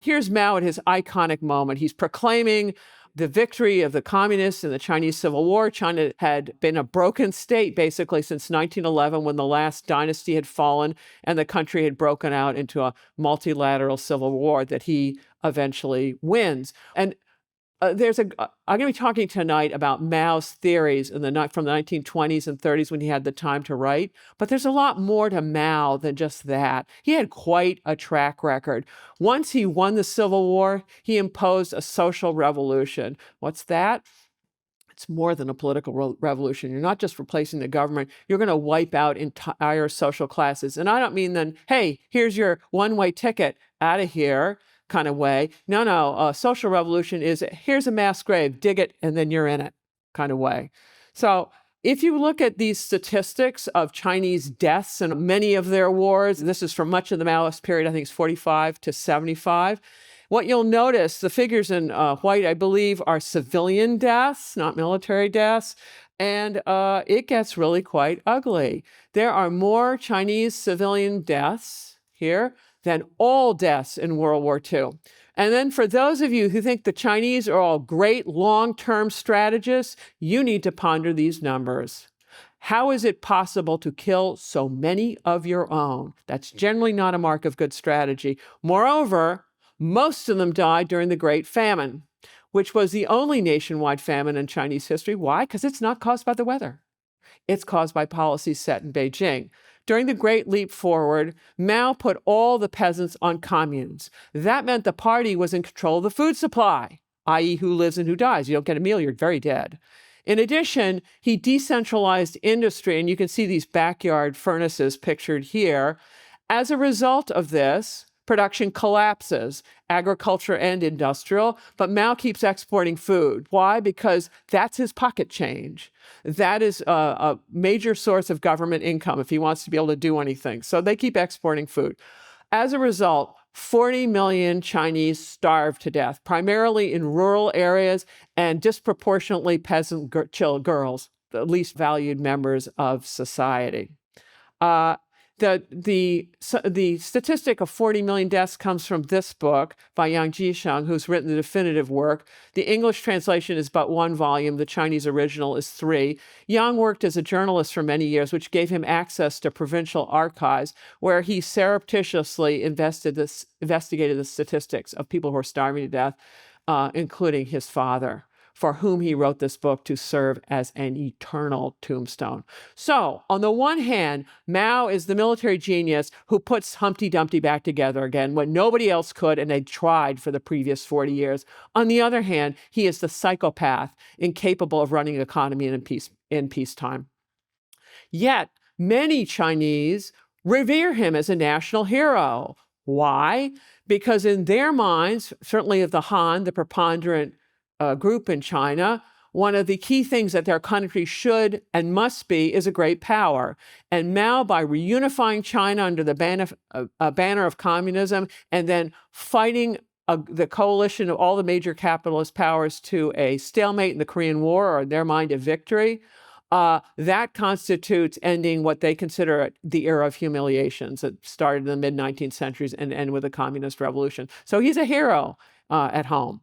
Here's Mao at his iconic moment. He's proclaiming the victory of the communists in the Chinese Civil War. China had been a broken state basically since 1911, when the last dynasty had fallen and the country had broken out into a multilateral civil war that he eventually wins. And I'm going to be talking tonight about Mao's theories from the 1920s and 30s when he had the time to write. But there's a lot more to Mao than just that. He had quite a track record. Once he won the Civil War, he imposed a social revolution. What's that? It's more than a political revolution. You're not just replacing the government. You're going to wipe out entire social classes. And I don't mean then, hey, here's your one-way ticket out of here kind of way. No, social revolution is here's a mass grave, dig it, and then you're in it kind of way. So if you look at these statistics of Chinese deaths in many of their wars, this is from much of the Maoist period, I think it's 45 to 75. What you'll notice, the figures in white, I believe, are civilian deaths, not military deaths. And it gets really quite ugly. There are more Chinese civilian deaths here than all deaths in World War II. And then for those of you who think the Chinese are all great long-term strategists, you need to ponder these numbers. How is it possible to kill so many of your own? That's generally not a mark of good strategy. Moreover, most of them died during the Great Famine, which was the only nationwide famine in Chinese history. Why? Because it's not caused by the weather. It's caused by policies set in Beijing. During the Great Leap Forward, Mao put all the peasants on communes. That meant the party was in control of the food supply, i.e. who lives and who dies. You don't get a meal, you're very dead. In addition, he decentralized industry, and you can see these backyard furnaces pictured here. As a result of this, production collapses, agriculture and industrial, but Mao keeps exporting food. Why? Because that's his pocket change. That is a major source of government income if he wants to be able to do anything. So they keep exporting food. As a result, 40 million Chinese starved to death, primarily in rural areas and disproportionately peasant girls, the least valued members of society. The statistic of 40 million deaths comes from this book by Yang Jisheng, who's written the definitive work. The English translation is but one volume. The Chinese original is 3. Yang worked as a journalist for many years, which gave him access to provincial archives, where he surreptitiously investigated the statistics of people who are starving to death, including his father, for whom he wrote this book to serve as an eternal tombstone. So, on the one hand, Mao is the military genius who puts Humpty Dumpty back together again when nobody else could, and they tried for the previous 40 years. On the other hand, he is the psychopath incapable of running an economy in peacetime. Yet, many Chinese revere him as a national hero. Why? Because in their minds, certainly of the Han, the preponderant group in China, one of the key things that their country should and must be is a great power. And Mao, by reunifying China under the banner of communism and then fighting the coalition of all the major capitalist powers to a stalemate in the Korean War, or in their mind, a victory, that constitutes ending what they consider the era of humiliations that started in the mid-19th centuries and end with the communist revolution. So he's a hero at home.